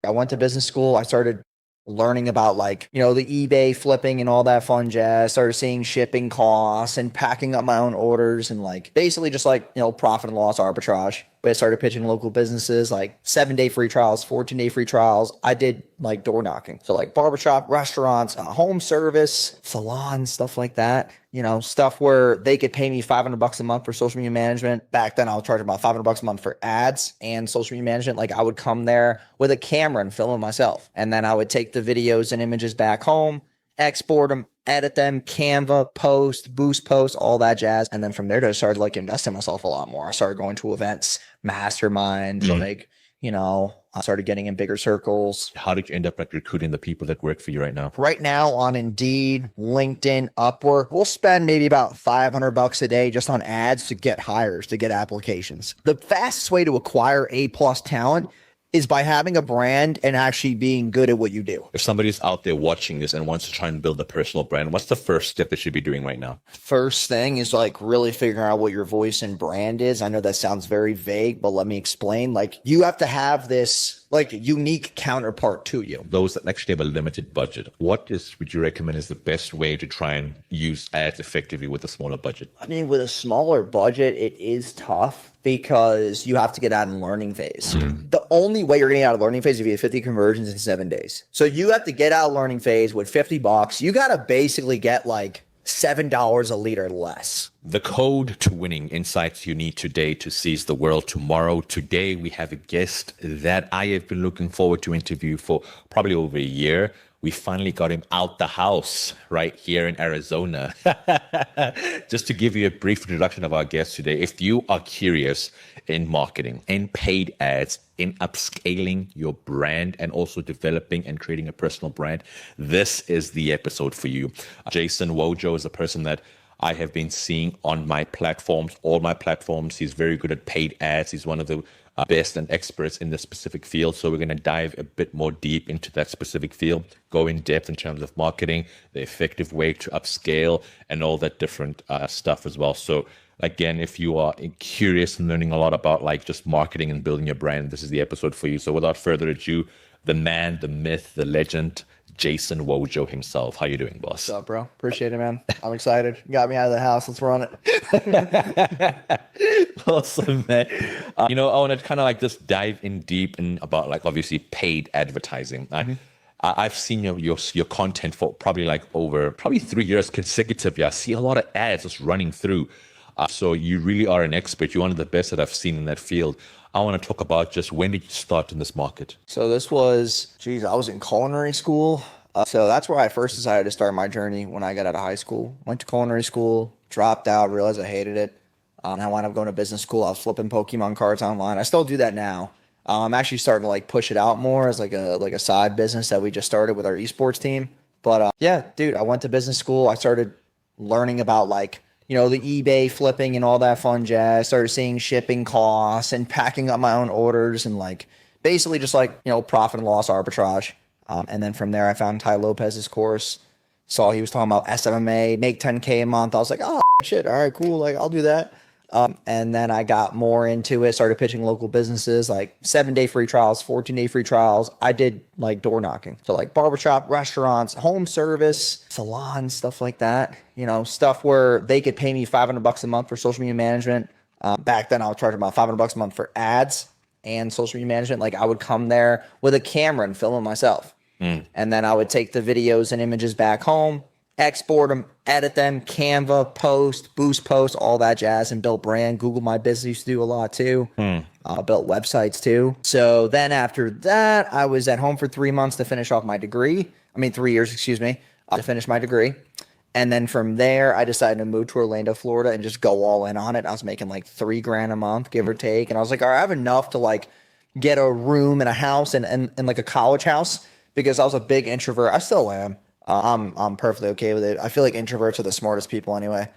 I went to business school. I started learning about like, the eBay flipping and all that fun jazz. Started seeing shipping costs and packing up my own orders and like basically just like, profit and loss arbitrage. But I started pitching local businesses like 7-day free trials, 14-day free trials. I did like door knocking. So like barbershop, restaurants, home service, salons, stuff like that. Stuff where they could pay me $500 a month for social media management. Back then I was charging about $500 a month for ads and social media management. Like I would come there with a camera and film it myself. And then I would take the videos and images back home, export them, edit them, Canva, post, boost post, all that jazz. And then from there, I started like investing myself a lot more. I started going to events, masterminds, like, I started getting in bigger circles. How did you end up like recruiting the people that work for you right now? Right now on Indeed, LinkedIn, Upwork, we'll spend maybe about $500 a day just on ads to get hires, to get applications. The fastest way to acquire A+ talent is by having a brand and actually being good at what you do. If somebody's out there watching this and wants to try and build a personal brand, what's the first step they should be doing right now? First thing is like really figuring out what your voice and brand is. I know that sounds very vague, but let me explain. Like you have to have this like unique counterpart to you. Those that actually have a limited budget, would you recommend is the best way to try and use ads effectively with a smaller budget? I mean, with a smaller budget, it is tough because you have to get out in learning phase. The only way you're getting out of learning phase is if you have 50 conversions in 7 days. So you have to get out of learning phase with $50. You got to basically get like $7 a liter less. The code to winning insights you need today to seize the world tomorrow. Today, we have a guest that I have been looking forward to interview for probably over a year. We finally got him out the house right here in Arizona. Just to give you a brief introduction of our guest today, if you are curious in marketing, in paid ads, in upscaling your brand and also developing and creating a personal brand, this is the episode for you. Jason Wojo is a person that I have been seeing on my platforms, all my platforms. He's very good at paid ads. He's one of the best and experts in this specific field. So we're going to dive a bit more deep into that specific field, go in depth in terms of marketing, the effective way to upscale and all that different stuff as well. So again, if you are curious and learning a lot about like just marketing and building your brand, this is the episode for you. So without further ado, the man, the myth, the legend, Jason Wojo himself. How you doing, boss? What's up, bro? Appreciate it, man. I'm excited. You got me out of the house. Let's run it. Awesome, man. I want to kind of like just dive in deep in about like obviously paid advertising. I've seen your content for probably 3 years consecutively. I see a lot of ads just running through. So you really are an expert. You're one of the best that I've seen in that field. I want to talk about just when did you start in this market? So this was, I was in culinary school. So that's where I first decided to start my journey when I got out of high school. Went to culinary school, dropped out, realized I hated it. I wound up going to business school. I was flipping Pokémon cards online. I still do that now. I'm actually starting to like push it out more as like a side business that we just started with our esports team. But yeah, dude, I went to business school. I started learning about like, the eBay flipping and all that fun jazz. Started seeing shipping costs and packing up my own orders and like basically just like, profit and loss arbitrage. And then from there, I found Ty Lopez's course. Saw he was talking about SMMA, make 10K a month. I was like, oh, shit. All right, cool. Like, I'll do that. And then I got more into it, started pitching local businesses, like 7-day free trials, 14-day free trials. I did like door knocking. So like barbershop, restaurants, home service, salons, stuff like that. Stuff where they could pay me $500 a month for social media management. Back then I was charging about $500 a month for ads and social media management. Like I would come there with a camera and film it myself. And then I would take the videos and images back home, export them, edit them, Canva, post, boost post, all that jazz, and build brand. Google My Business used to do a lot too. Built websites too. So then after that, I was at home for 3 months to finish off my degree. 3 years, to finish my degree. And then from there, I decided to move to Orlando, Florida and just go all in on it. I was making like $3,000 a month, give or take. And I was like, all right, I have enough to like get a room in a house and like a college house because I was a big introvert. I still am. I'm perfectly okay with it. I feel like introverts are the smartest people anyway.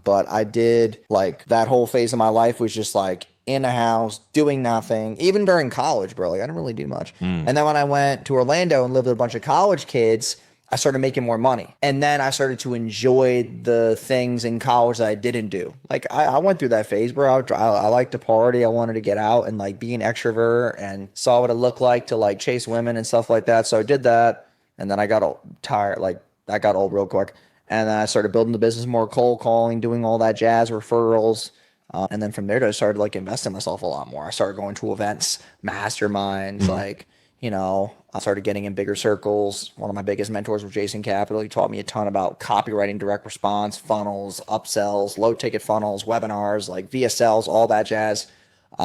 But I did like that whole phase of my life was just like in a house doing nothing. Even during college, bro, like I didn't really do much. And then when I went to Orlando and lived with a bunch of college kids, I started making more money. And then I started to enjoy the things in college that I didn't do. Like I went through that phase where I liked to party. I wanted to get out and like be an extrovert and saw what it looked like to like chase women and stuff like that. So I did that. And then I got tired. Like I got old real quick. And then I started building the business more, cold calling, doing all that jazz, referrals. And then from there, I started like investing myself a lot more. I started going to events, masterminds, like, you know, I started getting in bigger circles. One of my biggest mentors was Jason Capital. He taught me a ton about copywriting, direct response, funnels, upsells, low ticket funnels, webinars, like VSLs, all that jazz.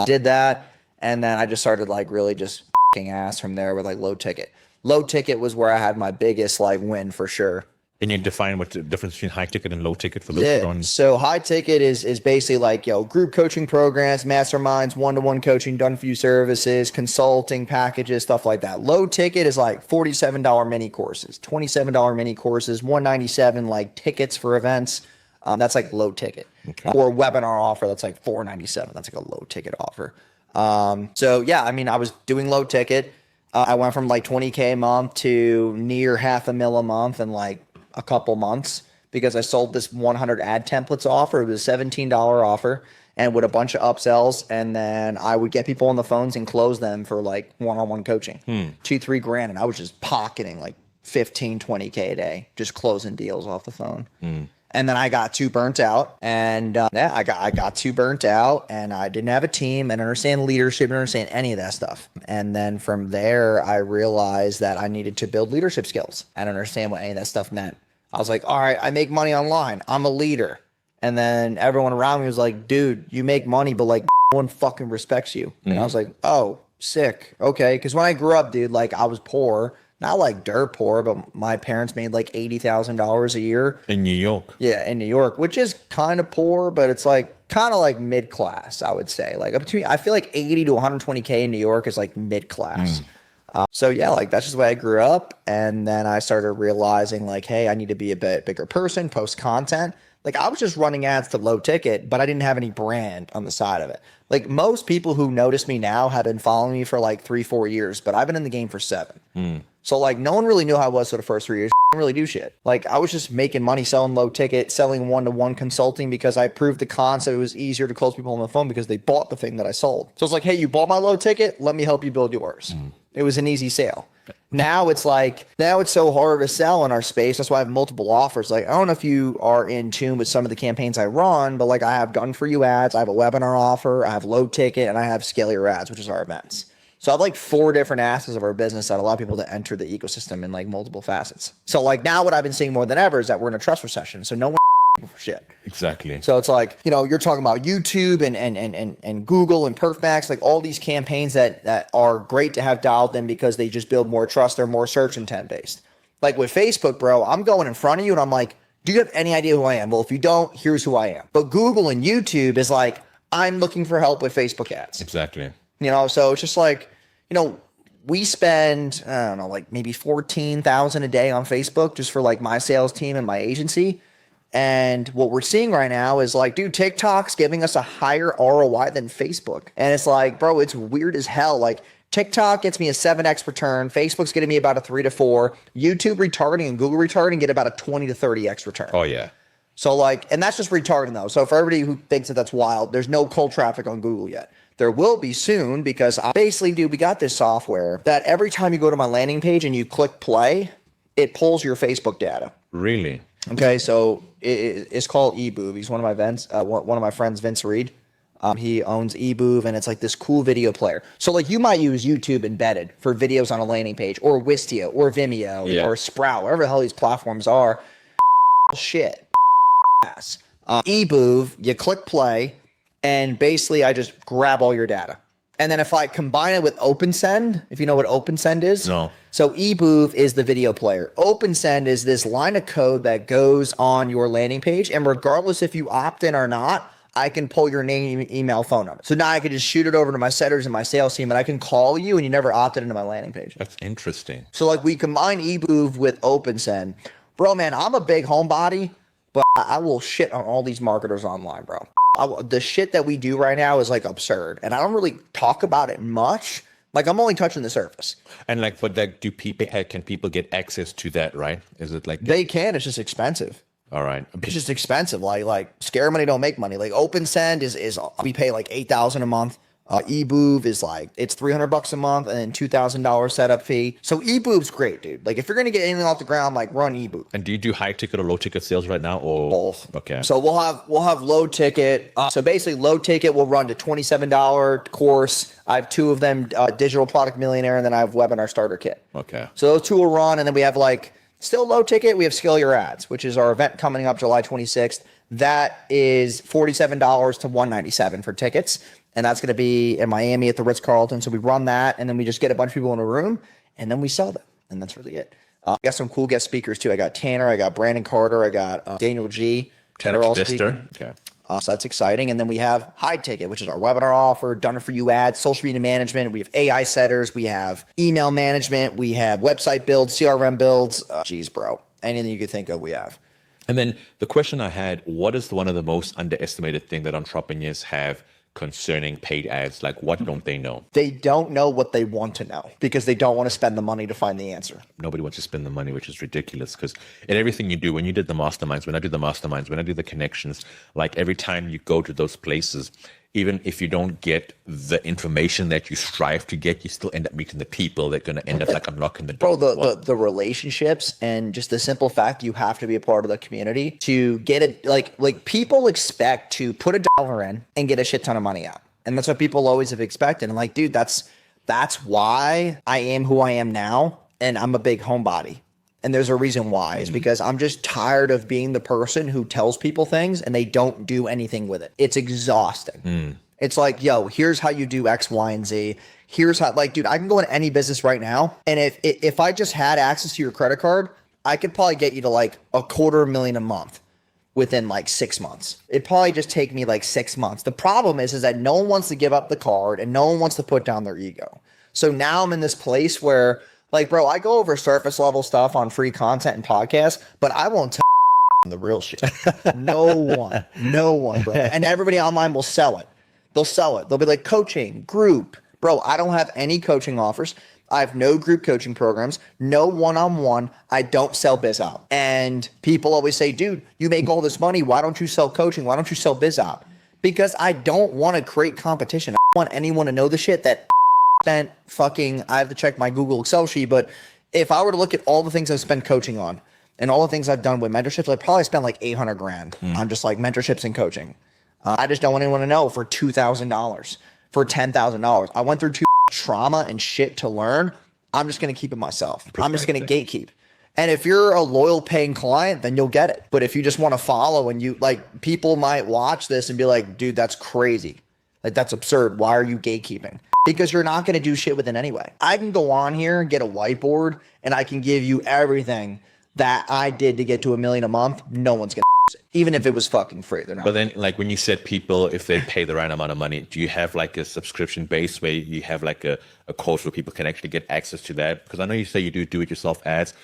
Did that. And then I just started like really just f***ing ass from there with like low ticket. Low ticket was where I had my biggest like win for sure. Can you define what the difference between high ticket and low ticket for those who don't? So high ticket is basically like, group coaching programs, masterminds, one-to-one coaching, done for you services, consulting packages, stuff like that. Low ticket is like $47 mini courses, $27 mini courses, $197 like tickets for events. That's like low ticket. Okay. Or webinar offer, that's like $497. That's like a low ticket offer. So yeah, I mean, I was doing low ticket. I went from like 20K a month to near $500,000 a month in like a couple months because I sold this 100 ad templates offer. It was a $17 offer and with a bunch of upsells. And then I would get people on the phones and close them for like one-on-one coaching, $2-3 grand. And I was just pocketing like 15, 20K a day, just closing deals off the phone. And then I got too burnt out and I got too burnt out and I didn't have a team and understand leadership and understand any of that stuff. And then from there, I realized that I needed to build leadership skills and understand what any of that stuff meant. I was like, all right, I make money online. I'm a leader. And then everyone around me was like, dude, you make money, but like no one fucking respects you. And I was like, oh, sick. Okay. Cause when I grew up, dude, like I was poor. Not like dirt poor, but my parents made like $80,000 a year. In New York. Yeah, in New York, which is kind of poor, but it's like kind of like mid-class, I would say. Like between, I feel like 80 to 120K in New York is like mid-class. So yeah, like that's just the way I grew up. And then I started realizing like, hey, I need to be a bit bigger person, post content. Like I was just running ads to low ticket, but I didn't have any brand on the side of it. Like most people who notice me now have been following me for like 3-4 years, but I've been in the game for 7. So like no one really knew how I was for the first 3 years. I didn't really do shit. Like I was just making money selling low ticket, selling one-to-one consulting because I proved the concept. It was easier to close people on the phone because they bought the thing that I sold. So it's like, hey, you bought my low ticket. Let me help you build yours. It was an easy sale. Now it's so hard to sell in our space. That's why I have multiple offers. Like, I don't know if you are in tune with some of the campaigns I run, but like I have done for you ads. I have a webinar offer. I have low ticket and I have scale your ads, which is our events. So I have like 4 different aspects of our business that allow people to enter the ecosystem in like multiple facets. So like now what I've been seeing more than ever is that we're in a trust recession. So no one for shit. Exactly. So it's like, you're talking about YouTube and Google and PerfMax, like all these campaigns that are great to have dialed in because they just build more trust. They're more search intent based. Like with Facebook, bro, I'm going in front of you and I'm like, do you have any idea who I am? Well, if you don't, here's who I am. But Google and YouTube is like, I'm looking for help with Facebook ads. Exactly. So it's just like, we spend, I don't know, like maybe $14,000 a day on Facebook just for like my sales team and my agency. And what we're seeing right now is like, dude, TikTok's giving us a higher ROI than Facebook. And it's like, bro, it's weird as hell. Like TikTok gets me a 7x return. Facebook's getting me about a 3 to 4. YouTube retargeting and Google retargeting get about a 20 to 30x return. Oh, yeah. So like, and that's just retargeting though. So for everybody who thinks that that's wild, there's no cold traffic on Google yet. There will be soon because we got this software that every time you go to my landing page and you click play, it pulls your Facebook data. Really? Okay, so it's called eBoov. He's one of my friends, Vince Reed. He owns eBoov, and it's like this cool video player. So like you might use YouTube embedded for videos on a landing page, or Wistia, or Vimeo, or Sprout, whatever the hell these platforms are. Shit. eBoov, you click play, and basically I just grab all your data. And then if I combine it with OpenSend, if you know what OpenSend is. No. So eBoov is the video player. OpenSend is this line of code that goes on your landing page. And regardless if you opt in or not, I can pull your name, email, phone number. So now I can just shoot it over to my setters and my sales team and I can call you and you never opted into my landing page. That's interesting. So like we combine eBoov with OpenSend. Bro, man, I'm a big homebody, but I will shit on all these marketers online, bro. The shit that we do right now is like absurd. And I don't really talk about it much, Like I'm only touching the surface. And like, but like, can people get access to that, right? Is it like, They can, it's just expensive. all right. It's just expensive. Like scare money don't make money. Like Open Send is we pay like $8,000 a month. eBoob is like it's $300 a month and then $2,000 setup fee. So eBoob's great, dude. Like if you're gonna get anything off the ground, like run eBoob. And do you do high ticket or low ticket sales right now, or Both? Okay. So we'll have low ticket. So basically, low ticket will run to $27 course. I have two of them, Digital Product Millionaire, and then I have Webinar Starter Kit. Okay. So those two will run, and then we have like still low ticket. We have Scale Your Ads, which is our event coming up July 26th. That is $47 to $197 for tickets. And that's going to be in Miami at the Ritz-Carlton. So we run that, and then we just get a bunch of people in a room, and then we sell them. And that's really it. I got some cool guest speakers, too. I got Tanner, I got Brandon Carter, I got Daniel G. Tanner all Vista. Okay. So that's exciting. And then we have High Ticket, which is our webinar offer, done it for you ads, social media management. We have AI setters. We have email management. We have website builds, CRM builds. Geez, bro. Anything you could think of, we have. And then the question I had, what is one of the most underestimated thing that entrepreneurs have concerning paid ads? Like, what don't they know? They don't know what they want to know because they don't want to spend the money to find the answer. Nobody wants to spend the money, which is ridiculous, because in everything you do, when you did the masterminds, when I do the masterminds, when I do the connections, like every time you go to those places, even if you don't get the information that you strive to get, you still end up meeting the people that are going to end up like unlocking the door. Bro, the relationships and just the simple fact you have to be a part of the community to get it. Like people expect to put $1 in and get a shit ton of money out. And that's what people always have expected. And like, dude, that's why I am who I am now. And I'm a big homebody. And there's a reason why. Is because I'm just tired of being the person who tells people things and they don't do anything with it. It's exhausting. It's like, yo, here's how you do X, Y, and Z. Here's how, like, dude, I can go into any business right now. And if I just had access to your credit card, I could probably get you to like $250,000 a month within like 6 months. It'd probably just take me like 6 months. The problem is that no one wants to give up the card and no one wants to put down their ego. So now I'm in this place where, like, bro, I go over surface level stuff on free content and podcasts, but I won't tell the real shit. No one, bro. And everybody online will sell it. They'll sell it. They'll be like, coaching, group. Bro, I don't have any coaching offers. I have no group coaching programs, no one-on-one. I don't sell biz op. And people always say, dude, you make all this money. Why don't you sell coaching? Why don't you sell biz op? Because I don't want to create competition. I don't want anyone to know the shit that spent fucking, I have to check my Google Excel sheet, but if I were to look at all the things I've spent coaching on and all the things I've done with mentorships, I probably spent like $800,000 on just like mentorships and coaching. I just don't want anyone to know for $2,000, for $10,000. I went through too much trauma and shit to learn. I'm just going to keep it myself. I'm just going to gatekeep. And if you're a loyal paying client, then you'll get it. But if you just want to follow and you like, people might watch this and be like, dude, that's crazy. Like, that's absurd. Why are you gatekeeping? Because you're not going to do shit with it anyway. I can go on here and get a whiteboard and I can give you everything that I did to get to $1 million a month. No one's going to use it, even if it was fucking free. They're not. But then, like, when you said people, if they pay the right amount of money, do you have like a subscription base where you have like a course where people can actually get access to that? Because I know you say you do it yourself ads.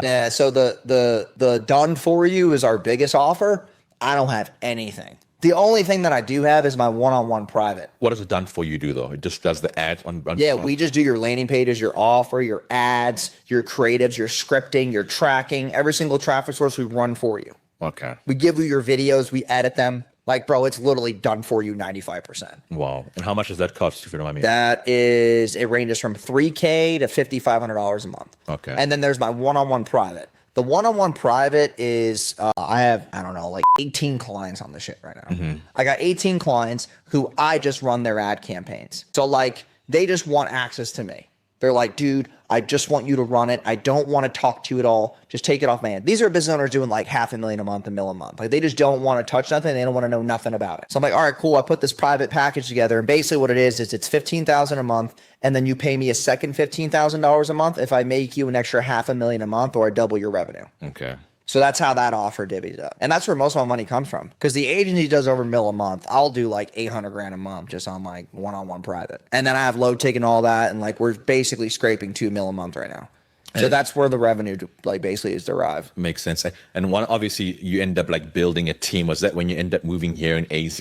Yeah, so the done for you is our biggest offer. I don't have anything. The only thing that I do have is my one-on-one private. What does it done for you do though? It just does the ads on yeah, we just do your landing pages, your offer, your ads, your creatives, your scripting, your tracking, every single traffic source we run for you. Okay. We give you your videos, we edit them. Like, bro, it's literally done for you 95%. Wow. And how much does that cost, if you don't mind me? It ranges from $3,000 to $5,500 a month. Okay. And then there's my one-on-one private. The one-on-one private is, I have, I don't know, like 18 clients on this shit right now. Mm-hmm. I got 18 clients who I just run their ad campaigns. So like, they just want access to me. They're like, dude, I just want you to run it. I don't want to talk to you at all. Just take it off my hand. These are business owners doing like $500,000 a month, $1 million a month. Like, they just don't want to touch nothing. They don't want to know nothing about it. So I'm like, all right, cool. I put this private package together. And basically what it is it's $15,000 a month. And then you pay me a second $15,000 a month if I make you an extra $500,000 a month or I double your revenue. Okay. So that's how that offer divvies up. And that's where most of my money comes from. Because the agency does over $1 million a month. I'll do like $800,000 a month just on like one-on-one private. And then I have low ticket and all that. And like, we're basically scraping $2 million a month right now. So that's where the revenue like basically is derived. Makes sense. And one, obviously you end up like building a team. Was that when you end up moving here in AZ?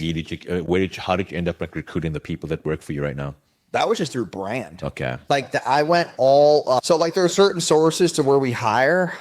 How did you end up like recruiting the people that work for you right now? That was just through brand. Okay. Like I went all so like there are certain sources to where we hire.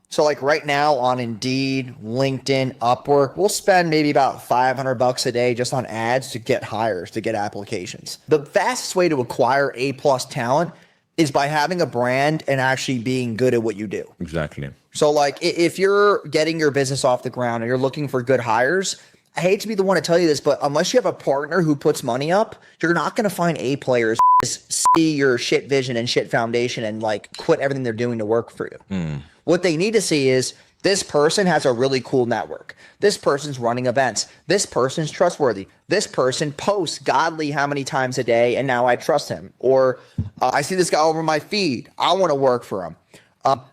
So like right now on Indeed, LinkedIn, Upwork, we'll spend maybe about $500 a day just on ads to get hires, to get applications. The fastest way to acquire A+ talent is by having a brand and actually being good at what you do. Exactly. So like if you're getting your business off the ground and you're looking for good hires, I hate to be the one to tell you this, but unless you have a partner who puts money up, you're not going to find A players see your shit vision and shit foundation and like quit everything they're doing to work for you. What they need to see is this person has a really cool network. This person's running events. This person's trustworthy. This person posts godly how many times a day, and now I trust him. Or I see this guy over my feed. I want to work for him.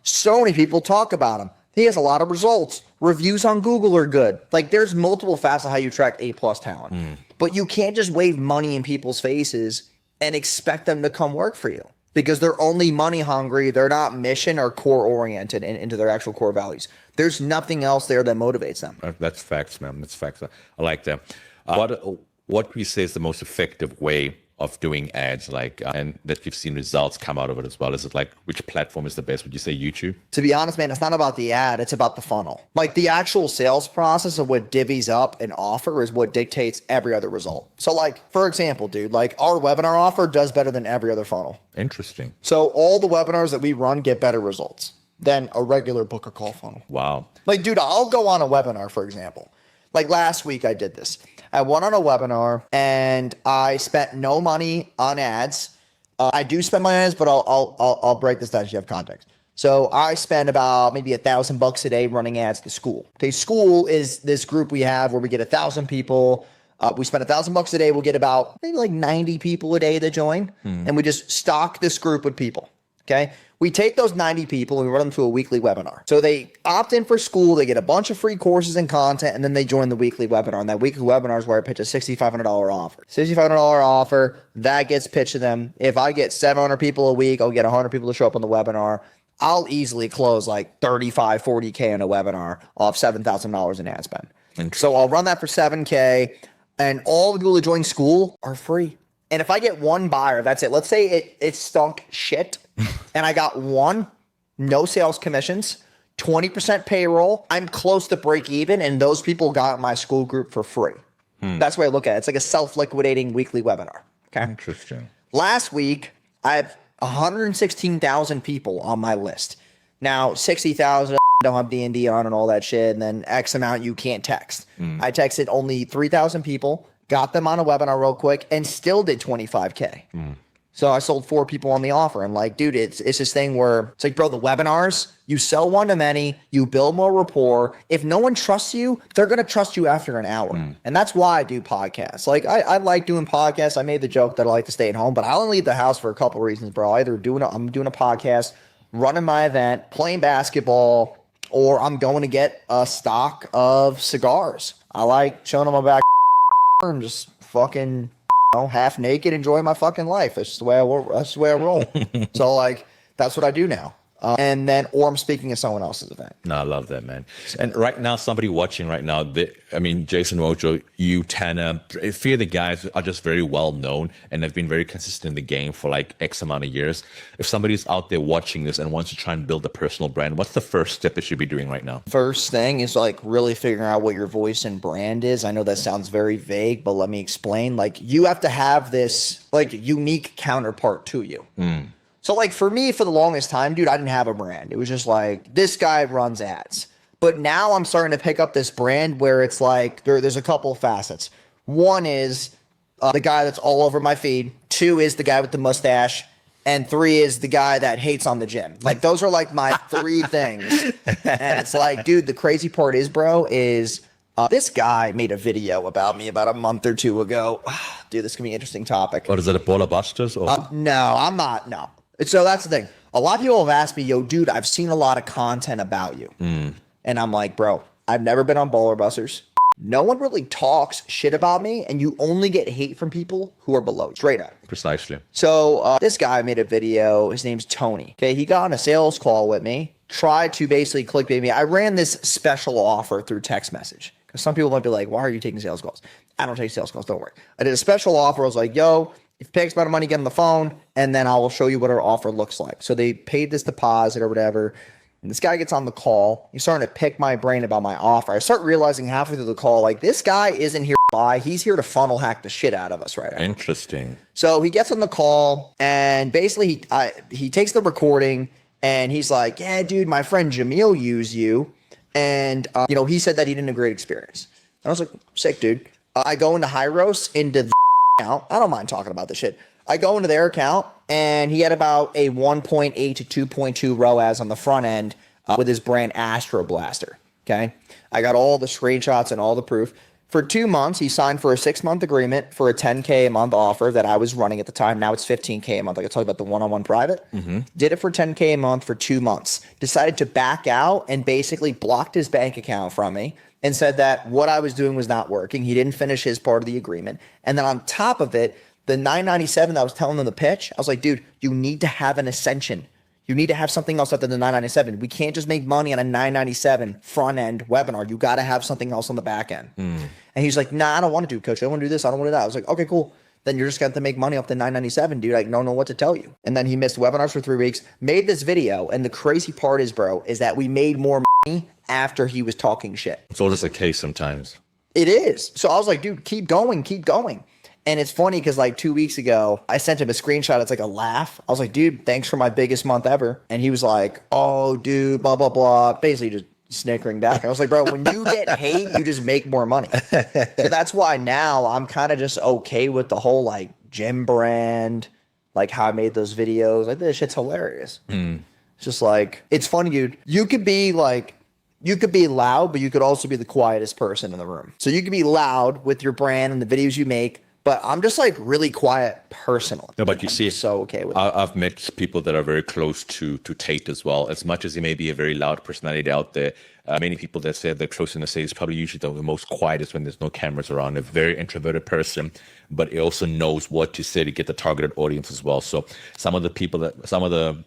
So many people talk about him. He has a lot of results. Reviews on Google are good. Like there's multiple facets of how you attract A+ talent. But you can't just wave money in people's faces and expect them to come work for you because they're only money hungry. They're not mission or core oriented into their actual core values. There's nothing else there that motivates them. That's facts, man. That's facts. I like that. What would you say is the most effective way of doing ads, like, and that you've seen results come out of it as well? Is it like, which platform is the best? Would you say YouTube? To be honest, man, it's not about the ad. It's about the funnel. Like the actual sales process of what divvies up an offer is what dictates every other result. So like, for example, dude, like our webinar offer does better than every other funnel. Interesting. So all the webinars that we run get better results than a regular book or call funnel. Wow. Like, dude, I'll go on a webinar, for example. Like last week I did this. I went on a webinar and I spent no money on ads. I do spend my ads, but I'll break this down so you have context. So I spend about maybe $1,000 a day running ads to school. Okay, school is this group we have where we get 1,000 people. We spend $1,000 a day. We'll get about maybe like 90 people a day that join, and we just stock this group with people. Okay. We take those 90 people and we run them to a weekly webinar. So they opt in for school, they get a bunch of free courses and content, and then they join the weekly webinar. And that weekly webinar is where I pitch a $6,500 offer. $6,500 offer, that gets pitched to them. If I get 700 people a week, I'll get 100 people to show up on the webinar. I'll easily close like 35, 40K in a webinar off $7,000 in ad spend. So I'll run that for 7K, and all the people who join school are free. And if I get one buyer, that's it. Let's say it stunk shit and I got one, no sales commissions, 20% payroll. I'm close to break even, and those people got my school group for free. That's the way I look at it. It's like a self-liquidating weekly webinar. Okay. Interesting. Last week, I have 116,000 people on my list. Now, 60,000 don't have D&D on and all that shit, and then X amount you can't text. I texted only 3,000 people, got them on a webinar real quick, and still did 25K. So I sold 4 people on the offer. And like, dude, it's this thing where it's like, bro, the webinars, you sell one to many, you build more rapport. If no one trusts you, they're going to trust you after an hour. And that's why I do podcasts. Like I like doing podcasts. I made the joke that I like to stay at home, but I only leave the house for a couple reasons, bro. Either I'm doing a podcast, running my event, playing basketball, or I'm going to get a stock of cigars. I like showing them my back and just fucking half naked, enjoy my fucking life. That's the way I roll. So like, that's what I do now. And then, or I'm speaking at someone else's event. No, I love that, man. And right now, somebody watching right now, Jason Wojo, you, Tana, a few of the guys are just very well known and have been very consistent in the game for like X amount of years. If somebody's out there watching this and wants to try and build a personal brand, what's the first step they should be doing right now? First thing is like really figuring out what your voice and brand is. I know that sounds very vague, but let me explain. Like you have to have this like unique counterpart to you. So like for me, for the longest time, dude, I didn't have a brand. It was just like, this guy runs ads. But now I'm starting to pick up this brand where it's like, there's a couple of facets. One is the guy that's all over my feed. 2 is the guy with the mustache. And 3 is the guy that hates on the gym. Like those are like my 3 things. And it's like, dude, the crazy part is, bro, is this guy made a video about me about a month or 2 ago. Dude, this could be an interesting topic. What is it, a Bola Busters? Or? No, I'm not. No. So that's the thing. A lot of people have asked me, yo, dude, I've seen a lot of content about you. And I'm like, bro, I've never been on Baller Busters. No one really talks shit about me, and you only get hate from people who are below you. Straight up. Precisely. So this guy made a video. His name's Tony. Okay, he got on a sales call with me, tried to basically clickbait me. I ran this special offer through text message. Because some people might be like, why are you taking sales calls? I don't take sales calls, don't worry. I did a special offer. I was like, yo, Fixed amount of money, get on the phone, and then I will show you what our offer looks like. So they paid this deposit or whatever. And this guy gets on the call. He's starting to pick my brain about my offer. I start realizing halfway through the call, like, this guy isn't here to buy. He's here to funnel hack the shit out of us right now. Interesting. So he gets on the call, and basically he takes the recording, and he's like, yeah, dude, my friend Jamil used you. And, he said that he didn't have a great experience. And I was like, sick, dude. I go into Hyros, into the account. I don't mind talking about this shit. I go into their account, and he had about a 1.8 to 2.2 ROAS on the front end with his brand Astro Blaster. Okay. I got all the screenshots and all the proof. For 2 months, he signed for a 6-month agreement for a $10K a month offer that I was running at the time. Now it's $15K a month. Like I talked about the one-on-one private. Did it for $10K a month for 2 months. Decided to back out and basically blocked his bank account from me and said that what I was doing was not working. He didn't finish his part of the agreement. And then on top of it, the $997 that I was telling them the pitch, I was like, dude, you need to have an ascension. You need to have something else other than the $997. We can't just make money on a $997 front end webinar. You got to have something else on the back end. And he's like, nah, I don't want to do, coach. I don't want to do this. I don't want to do that. I was like, okay, cool. Then you're just going to have to make money off the $997, dude. I don't know what to tell you. And then he missed webinars for 3 weeks, made this video. And the crazy part is, bro, is that we made more money after he was talking shit. It's always the case sometimes. It is. So I was like, dude, keep going, keep going. And it's funny because like 2 weeks ago, I sent him a screenshot. It's like a laugh. I was like, dude, thanks for my biggest month ever. And he was like, oh, dude, blah, blah, blah. Basically just snickering back. I was like, bro, when you get hate, you just make more money. So that's why now I'm kind of just okay with the whole like gym brand, like how I made those videos. Like this shit's hilarious. It's just like, it's funny, dude. You could be loud, but you could also be the quietest person in the room. So you could be loud with your brand and the videos you make, but I'm just like really quiet personally. No, but you see, so okay with it. I've met people that are very close to Tate as well. As much as he may be a very loud personality out there, many people that say they're close in the stage is probably usually the most quietest when there's no cameras around. A very introverted person, but he also knows what to say to get the targeted audience as well. So some of the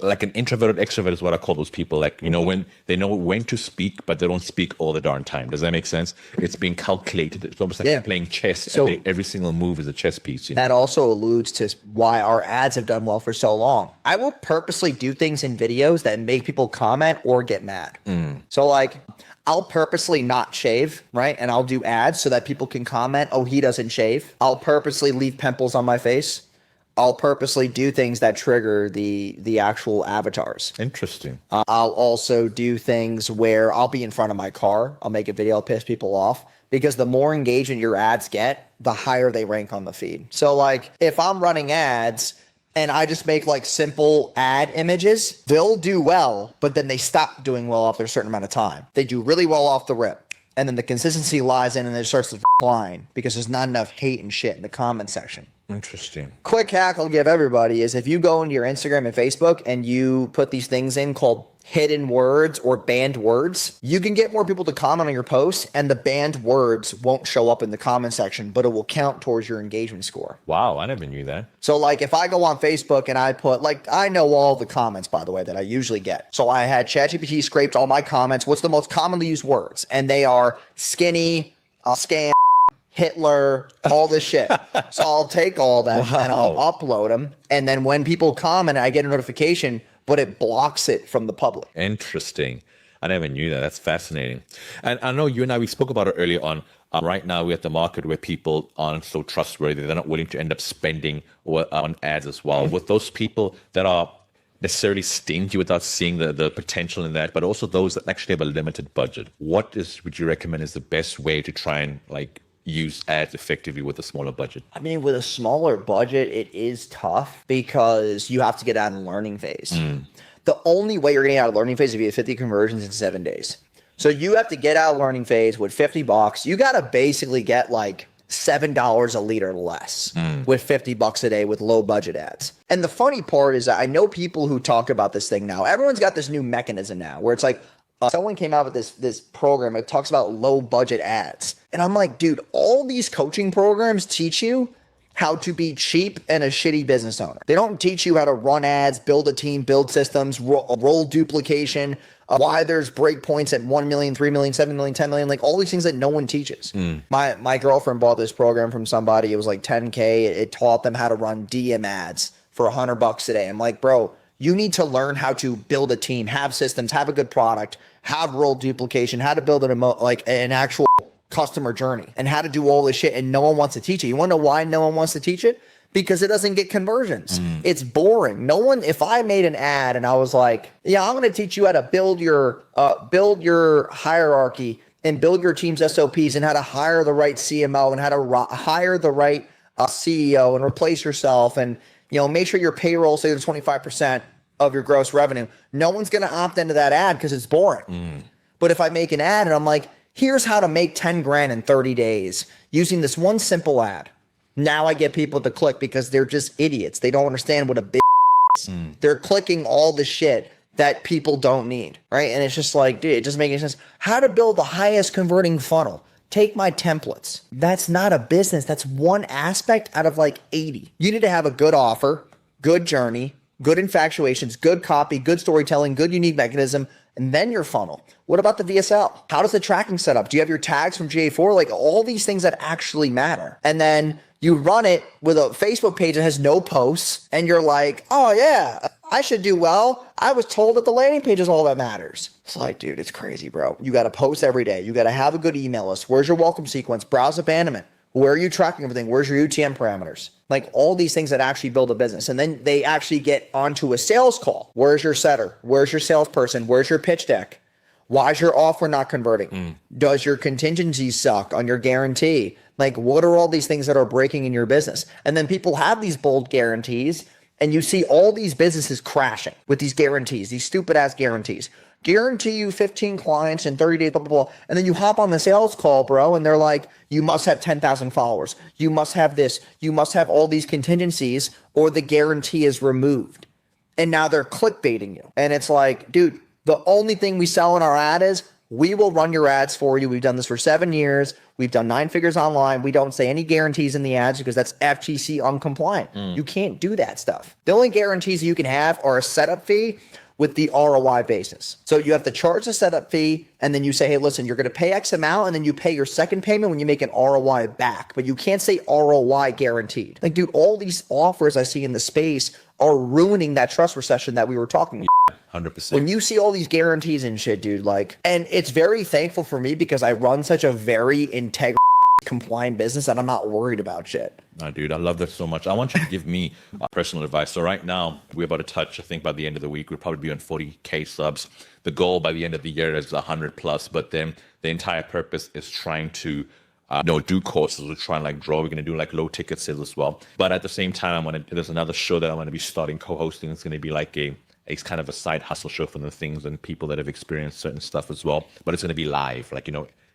like an introverted extrovert is what I call those people. Like, when they know when to speak, but they don't speak all the darn time. Does that make sense? It's being calculated. It's almost like playing chess. So every single move is a chess piece. That also alludes to why our ads have done well for so long. I will purposely do things in videos that make people comment or get mad. So like, I'll purposely not shave, right? And I'll do ads so that people can comment, oh, he doesn't shave. I'll purposely leave pimples on my face. I'll purposely do things that trigger the actual avatars. Interesting. I'll also do things where I'll be in front of my car. I'll make a video, I'll piss people off. Because the more engagement your ads get, the higher they rank on the feed. So like if I'm running ads and I just make like simple ad images, they'll do well, but then they stop doing well after a certain amount of time. They do really well off the rip. And then the consistency lies in and it starts to decline because there's not enough hate and shit in the comment section. Interesting. Quick hack I'll give everybody is if you go into your Instagram and Facebook and you put these things in called hidden words or banned words, you can get more people to comment on your posts and the banned words won't show up in the comment section, but it will count towards your engagement score. Wow, I never knew that. So like if I go on Facebook and I put, like, I know all the comments, by the way, that I usually get. So I had ChatGPT scraped all my comments. What's the most commonly used words? And they are skinny, scam, Hitler, all this shit. So I'll take all that and I'll upload them. And then when people comment, I get a notification, but it blocks it from the public. Interesting. I never knew that. That's fascinating. And I know you and I, we spoke about it earlier on. Right now, we're at the market where people aren't so trustworthy. They're not willing to end up spending on ads as well. With those people that are necessarily stingy without seeing the potential in that, but also those that actually have a limited budget, would you recommend is the best way to try and use ads effectively with a smaller budget? I mean, with a smaller budget, it is tough because you have to get out of the learning phase. The only way you're getting out of the learning phase is if you have 50 conversions in 7 days. So you have to get out of the learning phase with $50. You got to basically get like $7 a lead or less with $50 a day with low budget ads. And the funny part is that I know people who talk about this thing now. Everyone's got this new mechanism now where it's like, someone came out with this program. It talks about low budget ads. And I'm like, dude, all these coaching programs teach you how to be cheap and a shitty business owner. They don't teach you how to run ads, build a team, build systems, roll duplication, why there's breakpoints at 1 million, 3 million, 7 million, 10 million, like all these things that no one teaches. My girlfriend bought this program from somebody. It was like $10K. It taught them how to run DM ads for $100 a day. I'm like, bro, you need to learn how to build a team, have systems, have a good product, have role duplication, how to build an actual customer journey, and how to do all this shit, and no one wants to teach it. You want to know why no one wants to teach it? Because it doesn't get conversions. It's boring. No one, if I made an ad and I was like, yeah, I'm going to teach you how to build your hierarchy and build your team's SOPs and how to hire the right CMO and how to hire the right CEO and replace yourself and, make sure your payroll stays at 25% of your gross revenue. No one's going to opt into that ad because it's boring. But if I make an ad and I'm like, here's how to make 10 grand in 30 days using this one simple ad. Now I get people to click because they're just idiots. They don't understand what a big is. They're clicking all the shit that people don't need, right? And it's just like, dude, it doesn't make any sense. How to build the highest converting funnel. Take my templates. That's not a business. That's one aspect out of like 80. You need to have a good offer, good journey, good infatuations, good copy, good storytelling, good unique mechanism, and then your funnel. What about the VSL? How does the tracking set up? Do you have your tags from GA4? Like all these things that actually matter. And then you run it with a Facebook page that has no posts, and you're like, oh yeah, I should do well. I was told that the landing page is all that matters. It's like, dude, it's crazy, bro. You got to post every day. You got to have a good email list. Where's your welcome sequence? Browse abandonment. Where are you tracking everything? Where's your UTM parameters? Like all these things that actually build a business. And then they actually get onto a sales call. Where's your setter? Where's your salesperson? Where's your pitch deck? Why is your offer not converting? Does your contingencies suck on your guarantee? Like, what are all these things that are breaking in your business? And then people have these bold guarantees, and you see all these businesses crashing with these guarantees, these stupid ass guarantees. Guarantee you 15 clients in 30 days, blah, blah, blah. And then you hop on the sales call, bro, and they're like, you must have 10,000 followers. You must have this. You must have all these contingencies, or the guarantee is removed. And now they're clickbaiting you. And it's like, dude, the only thing we sell in our ad is we will run your ads for you. We've done this for 7 years. We've done 9 figures online. We don't say any guarantees in the ads because that's FTC uncompliant. You can't do that stuff. The only guarantees you can have are a setup fee with the ROI basis. So you have to charge the setup fee, and then you say, hey, listen, you're going to pay X amount, and then you pay your second payment when you make an ROI back. But you can't say ROI guaranteed. Like, dude, all these offers I see in the space are ruining that trust recession that we were talking about. 100%. When you see all these guarantees and shit, dude, like, and it's very thankful for me because I run such a very integral compliant business that I'm not worried about shit. No, dude, I love that so much. I want you to give me personal advice. So right now, we're about to touch, I think by the end of the week, we'll probably be on 40K subs. The goal by the end of the year is 100 plus, but then the entire purpose is trying to do courses. We're trying like draw. We're going to do like low ticket sales as well. But at the same time, there's another show that I'm going to be starting co-hosting. It's going to be like it's kind of a side hustle show for the things and people that have experienced certain stuff as well. But it's going to be live, like,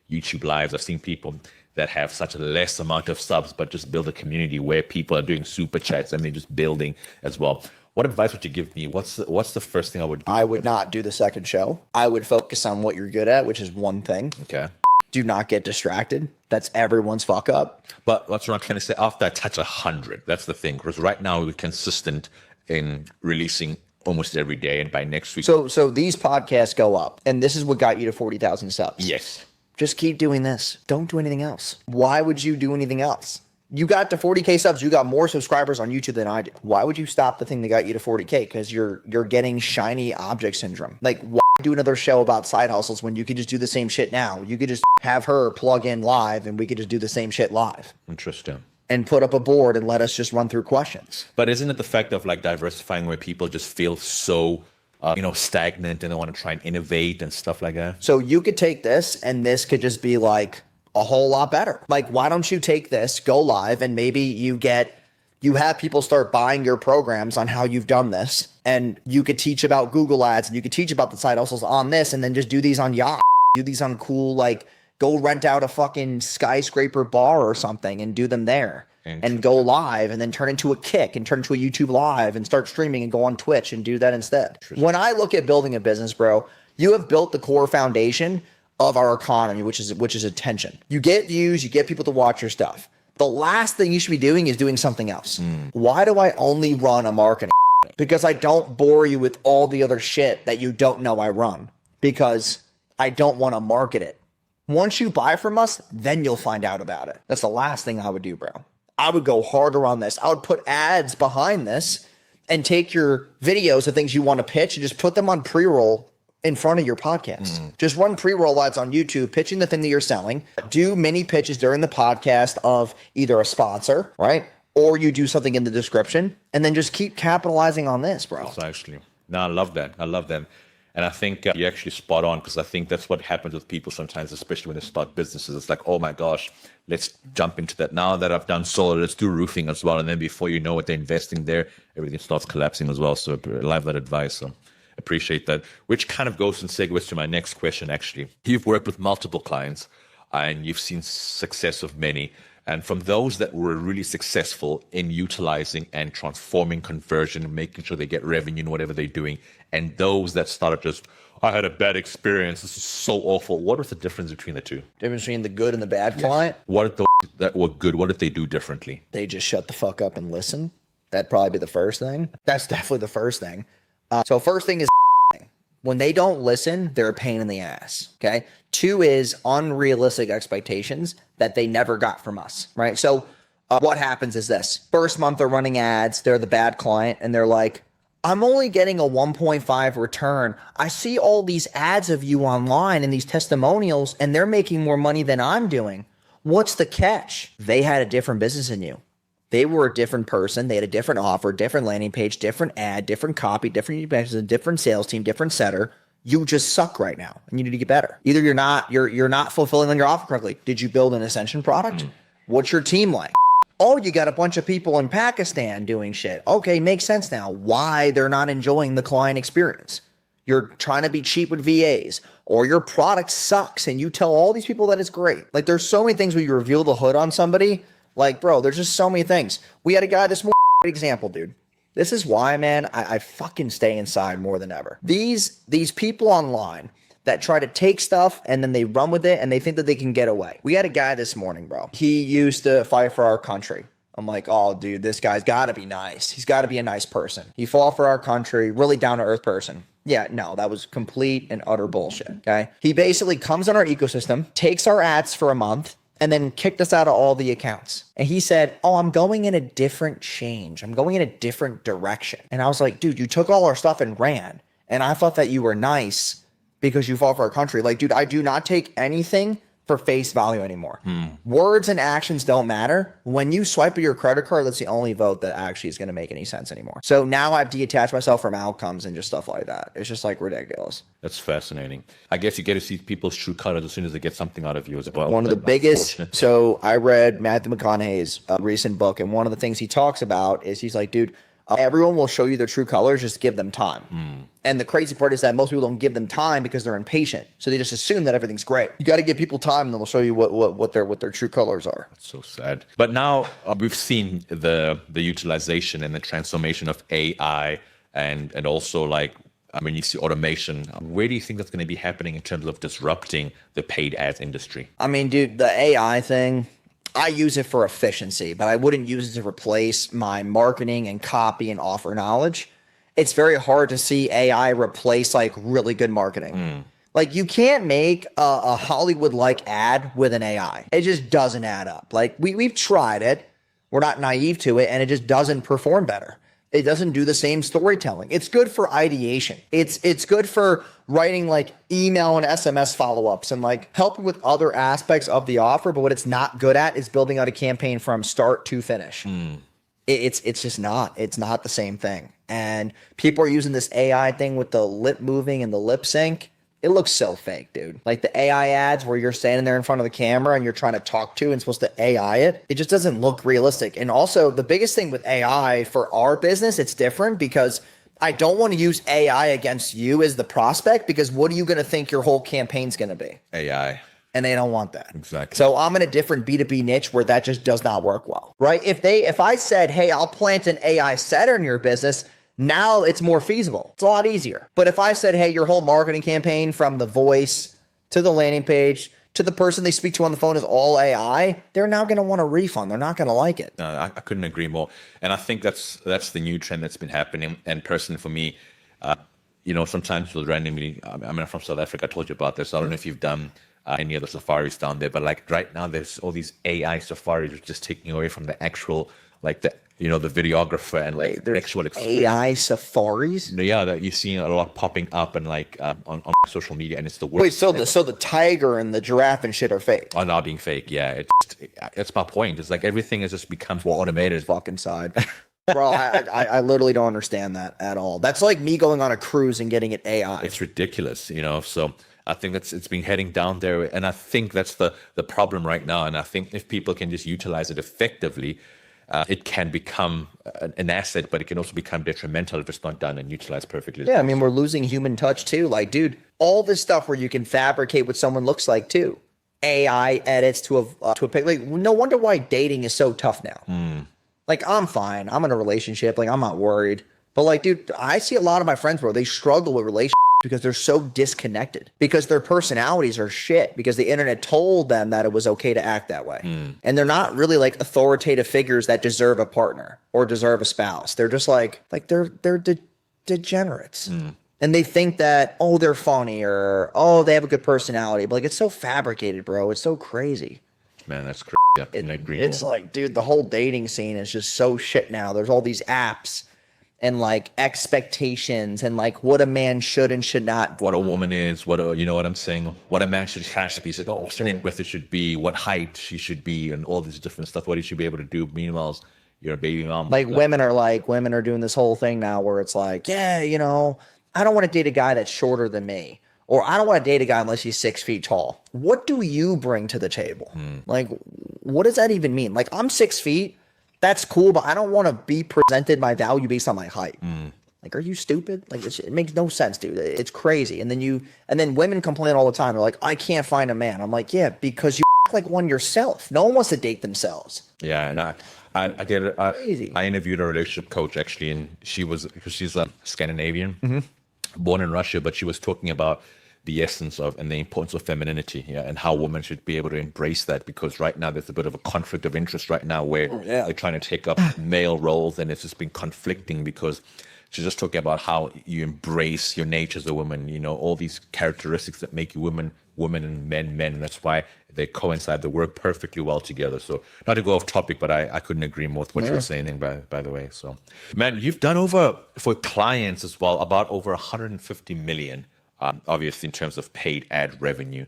YouTube lives. I've seen people that have such a less amount of subs, but just build a community where people are doing super chats and they're just building as well. What advice would you give me? What's the first thing I would do? I would not do the second show. I would focus on what you're good at, which is one thing. Okay. Do not get distracted. That's everyone's fuck up. But that's what I'm trying to say. After I touch 100, that's the thing. Because right now we're consistent in releasing almost every day, and by next week. So these podcasts go up, and this is what got you to 40,000 subs. Yes. Just keep doing this. Don't do anything else. Why would you do anything else? You got to 40K subs. You got more subscribers on YouTube than I do. Why would you stop the thing that got you to 40K? Because you're getting shiny object syndrome. Like, why do another show about side hustles when you could just do the same shit now? You could just have her plug in live, and we could just do the same shit live. Interesting. And put up a board and let us just run through questions. But isn't it the fact of like diversifying where people just feel so stagnant and they want to try and innovate and stuff like that? So you could take this, and this could just be like a whole lot better. Like, why don't you take this, go live, and maybe you have people start buying your programs on how you've done this, and you could teach about Google ads, and you could teach about the side hustles on this, and then just do these on yacht, do these on cool, like, go rent out a fucking skyscraper bar or something and do them there. And go live, and then turn into a Kick and turn into a YouTube live and start streaming and go on Twitch and do that instead. When I look at building a business, bro, you have built the core foundation of our economy, which is attention. You get views, you get people to watch your stuff. The last thing you should be doing is doing something else. Why do I only run a marketing? Because I don't bore you with all the other shit that you don't know I run. Because I don't want to market it. Once you buy from us, then you'll find out about it. That's the last thing I would do, bro. I would go harder on this. I would put ads behind this and take your videos of things you want to pitch and just put them on pre-roll in front of your podcast. Just run pre-roll ads on YouTube, pitching the thing that you're selling. Do mini pitches during the podcast of either a sponsor, right? Or you do something in the description, and then just keep capitalizing on this, bro. Precisely. No, I love that. I love that. And I think you're actually spot on, because I think that's what happens with people sometimes, especially when they start businesses. It's like, oh my gosh, let's jump into that. Now that I've done solar, let's do roofing as well. And then before you know it, they're investing there, everything starts collapsing as well. So I love that advice. So appreciate that, which kind of goes and segues to my next question, actually. You've worked with multiple clients and you've seen success of many. And from those that were really successful in utilizing and transforming conversion and making sure they get revenue in whatever they're doing, and those that started just, I had a bad experience, this is so awful. What was the difference between the two? Difference between the good and the bad client? What did the that were good, what did they do differently? They just shut the fuck up and listen. That'd probably be the first thing. That's definitely the first thing. So first thing is when they don't listen, they're a pain in the ass, okay? 2 is unrealistic expectations that they never got from us, right? So what happens is this. First month they're running ads, they're the bad client, and they're like, I'm only getting a 1.5 return. I see all these ads of you online and these testimonials, and they're making more money than I'm doing. What's the catch? They had a different business than you. They were a different person. They had a different offer, different landing page, different ad, different copy, different different sales team, different setter. You just suck right now and you need to get better. Either you're not fulfilling on your offer correctly. Did you build an ascension product? What's your team like? Oh, you got a bunch of people in Pakistan doing shit. Okay, makes sense now why they're not enjoying the client experience. You're trying to be cheap with VAs, or your product sucks and you tell all these people that it's great. Like, there's so many things where you reveal the hood on somebody. Like, bro, there's just so many things. We had a guy this morning, example, dude. This is why, man, I fucking stay inside more than ever. These people online that try to take stuff and then they run with it and they think that they can get away. We had a guy this morning, bro. He used to fight for our country. I'm like, oh, dude, this guy's got to be nice. He's got to be a nice person. He fought for our country, really down-to-earth person. Yeah, no, that was complete and utter bullshit, okay? He basically comes on our ecosystem, takes our ads for a month, and then kicked us out of all the accounts. And he said, oh, I'm going in a different change. I'm going in a different direction. And I was like, dude, you took all our stuff and ran. And I thought that you were nice because you fought for our country. Like, dude, I do not take anything for face value anymore. Words and actions don't matter. When you swipe your credit card, that's the only vote that actually is going to make any sense anymore. So now I've detached myself from outcomes and just stuff like that. It's just like ridiculous. That's fascinating. I guess you get to see people's true colors as soon as they get something out of you as well. One of the biggest, so I read Matthew McConaughey's recent book, and one of the things he talks about is he's like, dude, everyone will show you their true colors, just give them time. And the crazy part is that most people don't give them time because they're impatient. So they just assume that everything's great. You got to give people time and they'll show you what their true colors are. That's so sad. But now we've seen the utilization and the transformation of AI and also like, I mean, you see automation. Where do you think that's going to be happening in terms of disrupting the paid ads industry? I mean, dude, the AI thing, I use it for efficiency, but I wouldn't use it to replace my marketing and copy and offer knowledge. It's very hard to see AI replace like really good marketing. Like, you can't make a Hollywood-like ad with an AI. It just doesn't add up. Like, we've tried it. We're not naive to it, and it just doesn't perform better. It doesn't do the same storytelling. It's good for ideation. It's good for writing like email and SMS follow-ups and like helping with other aspects of the offer. But what it's not good at is building out a campaign from start to finish. It's just not. It's not the same thing. And people are using this AI thing with the lip moving and the lip sync. It looks so fake, dude. Like the AI ads where you're standing there in front of the camera and you're trying to talk to and supposed to AI it. It just doesn't look realistic. And also the biggest thing with AI for our business, it's different because I don't want to use AI against you as the prospect, because what are you going to think your whole campaign's going to be? AI. And they don't want that. Exactly. So I'm in a different B2B niche where that just does not work well, right? If I said, hey, I'll plant an AI setter in your business, now it's more feasible. It's a lot easier. But if I said, hey, your whole marketing campaign from the voice to the landing page to the person they speak to on the phone is all AI, they're now going to want a refund. They're not going to like it. I couldn't agree more. And I think that's the new trend that's been happening. And personally, for me, sometimes you'll randomly, I'm from South Africa. I told you about this. I don't know if you've done any other safaris down there, but like right now, there's all these AI safaris which are just taking away from the actual, like the videographer and like the actual AI safaris. Yeah, that you're seeing a lot popping up and like on social media, and it's the worst. Wait, so the tiger and the giraffe and shit are fake? Are not being fake. Yeah, it's my point. It's like everything has just become more automated. Fucking side. Bro, I literally don't understand that at all. That's like me going on a cruise and getting it AI. It's ridiculous, so I think it's been heading down there, and I think that's the problem right now. And I think if people can just utilize it effectively, it can become an asset, but it can also become detrimental if it's not done and utilized perfectly. Yeah, I mean, we're losing human touch too. Like, dude, all this stuff where you can fabricate what someone looks like too. AI edits to a pic. Like, no wonder why dating is so tough now. Like, I'm fine. I'm in a relationship. Like, I'm not worried. But like, dude, I see a lot of my friends, bro, they struggle with relationships because they're so disconnected, because their personalities are shit, because the internet told them that it was okay to act that way. And they're not really like authoritative figures that deserve a partner or deserve a spouse. They're just like they're degenerates. And they think that, oh, they're funny or, oh, they have a good personality. But like, it's so fabricated, bro. It's so crazy. Man, that's crazy. Yeah, It's like, dude, the whole dating scene is just so shit now. There's all these apps and like expectations and like what a man should and should not. What a woman is, what I'm saying? What a man should have to be. Said, oh, with it should be, what height she should be, and all this different stuff. What he should be able to do. Meanwhile, you're a baby mom. Like women are doing this whole thing now where it's like, yeah, I don't want to date a guy that's shorter than me. Or I don't want to date a guy unless he's 6 feet tall. What do you bring to the table? Like, what does that even mean? Like, I'm 6 feet. That's cool, but I don't want to be presented my value based on my height. Like, are you stupid? Like, it makes no sense, dude. It's crazy. And then women complain all the time. They're like, I can't find a man. I'm like, yeah, because you act like one yourself. No one wants to date themselves. Yeah, and I did it. I interviewed a relationship coach actually, and because she's a Scandinavian, born in Russia, but she was talking about the essence of and the importance of femininity, and how women should be able to embrace that, because right now there's a bit of a conflict of interest right now where they're trying to take up male roles, and it's just been conflicting because she's just talking about how you embrace your nature as a woman, all these characteristics that make you women and men. And that's why they coincide, they work perfectly well together. So not to go off topic, but I couldn't agree more with what you're saying by the way. So man, you've done for clients as well, about over 150 million. Obviously in terms of paid ad revenue.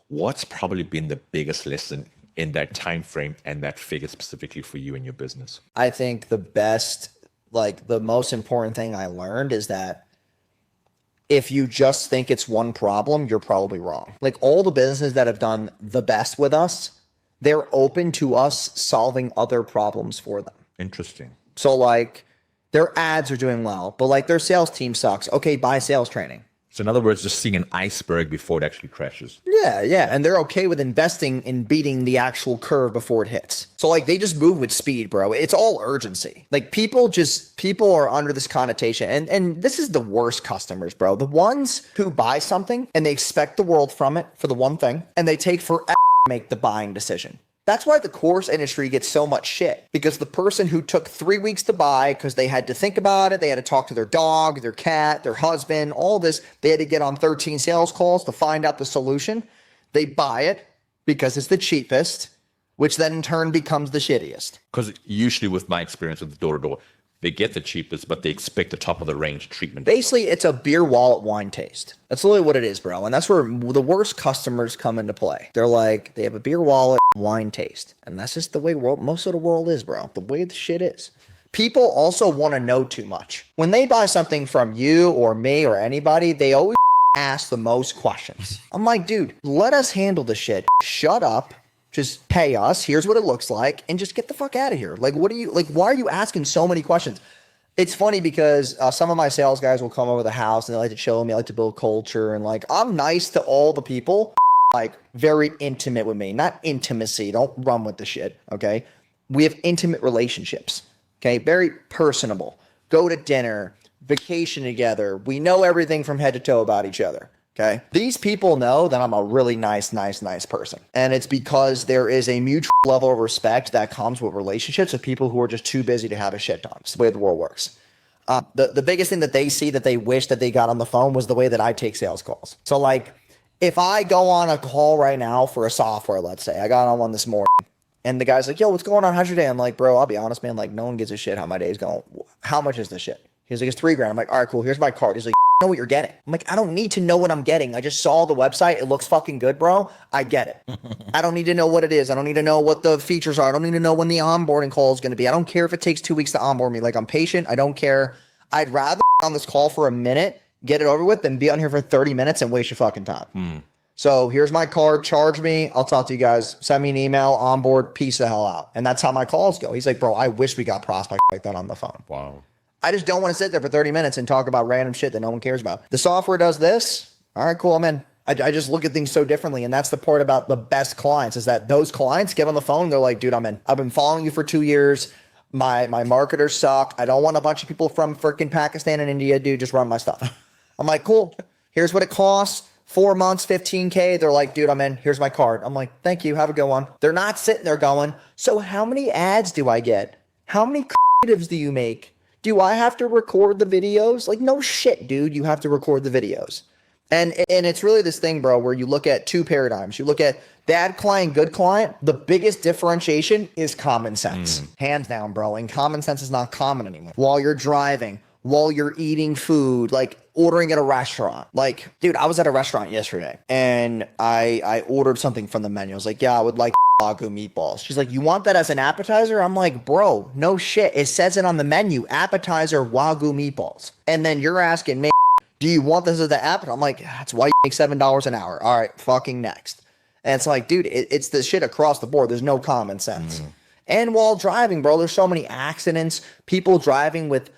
What's probably been the biggest lesson in that time frame and that figure specifically for you and your business? I think the most important thing I learned is that if you just think it's one problem, you're probably wrong. Like, all the businesses that have done the best with us, they're open to us solving other problems for them. Interesting. So like, their ads are doing well, but like their sales team sucks. Okay, buy sales training. So in other words, just seeing an iceberg before it actually crashes. Yeah. And they're okay with investing in beating the actual curve before it hits. So like, they just move with speed, bro. It's all urgency. Like, people are under this connotation. And this is the worst customers, bro. The ones who buy something and they expect the world from it for the one thing, and they take forever to make the buying decision. That's why the course industry gets so much shit, because the person who took 3 weeks to buy because they had to think about it, they had to talk to their dog, their cat, their husband, all this, they had to get on 13 sales calls to find out the solution. They buy it because it's the cheapest, which then in turn becomes the shittiest. Because usually with my experience with the door-to-door, they get the cheapest, but they expect the top of the range treatment. Basically, it's a beer wallet wine taste. That's literally what it is, bro. And that's where the worst customers come into play. They're like, they have a beer wallet wine taste. And that's just the way most of the world is, bro. The way the shit is. People also want to know too much. When they buy something from you or me or anybody, they always ask the most questions. I'm like, dude, let us handle the shit. Shut up. Just pay us. Here's what it looks like, and just get the fuck out of here. Like, why are you asking so many questions? It's funny because some of my sales guys will come over the house and they like to chill with me. I like to build culture, and like, I'm nice to all the people, like very intimate with me, not intimacy. Don't run with the shit. Okay. We have intimate relationships. Okay. Very personable. Go to dinner, vacation together. We know everything from head to toe about each other. Okay. These people know that I'm a really nice person. And it's because there is a mutual level of respect that comes with relationships with people who are just too busy to have a shit ton. It's the way the world works. The biggest thing that they see that they wish that they got on the phone was the way that I take sales calls. So like if I go on a call right now for a software, let's say I got on one this morning and the guy's like, yo, what's going on? How's your day? I'm like, bro, I'll be honest, man. Like no one gives a shit how my day's going. How much is the shit? He's like, it's $3,000. I'm like, all right, cool. Here's my card. He's like, know what you're getting. I'm like, I don't need to know what I'm getting. I just saw the website. It looks fucking good, bro. I get it. I don't need to know what it is. I don't need to know what the features are. I don't need to know when the onboarding call is going to be. I don't care if it takes 2 weeks to onboard me. Like I'm patient. I don't care. I'd rather on this call for a minute, get it over with than be on here for 30 minutes and waste your fucking time. So here's my card. Charge me. I'll talk to you guys. Send me an email, onboard, peace the hell out. And that's how my calls go. He's like, bro, I wish we got prospects like that on the phone. Wow. I just don't want to sit there for 30 minutes and talk about random shit that no one cares about. The software does this. All right, cool. I'm in. I just look at things so differently. And that's the part about the best clients is that those clients get on the phone. They're like, dude, I'm in. I've been following you for 2 years. My marketers suck. I don't want a bunch of people from freaking Pakistan and India, dude. Just run my stuff. I'm like, cool. Here's what it costs. 4 months, $15K. They're like, dude, I'm in. Here's my card. I'm like, thank you. Have a good one. They're not sitting there going, so how many ads do I get? How many creatives do you make? Do I have to record the videos? Like, no shit, dude. You have to record the videos. And it's really this thing, bro, where you look at two paradigms. You look at bad client, good client. The biggest differentiation is common sense. Hands down, bro. And common sense is not common anymore. While you're driving, while you're eating food, like ordering at a restaurant. Like, dude, I was at a restaurant yesterday and I ordered something from the menu. I was like, yeah, I would like Wagyu meatballs. She's like, you want that as an appetizer? I'm like, bro, no shit. It says it on the menu, appetizer Wagyu meatballs. And then you're asking me, do you want this as the appetizer? I'm like, that's why you make $7 an hour. All right, fucking next. And it's like, dude, it's the shit across the board. There's no common sense. And while driving, bro, there's so many accidents. People driving with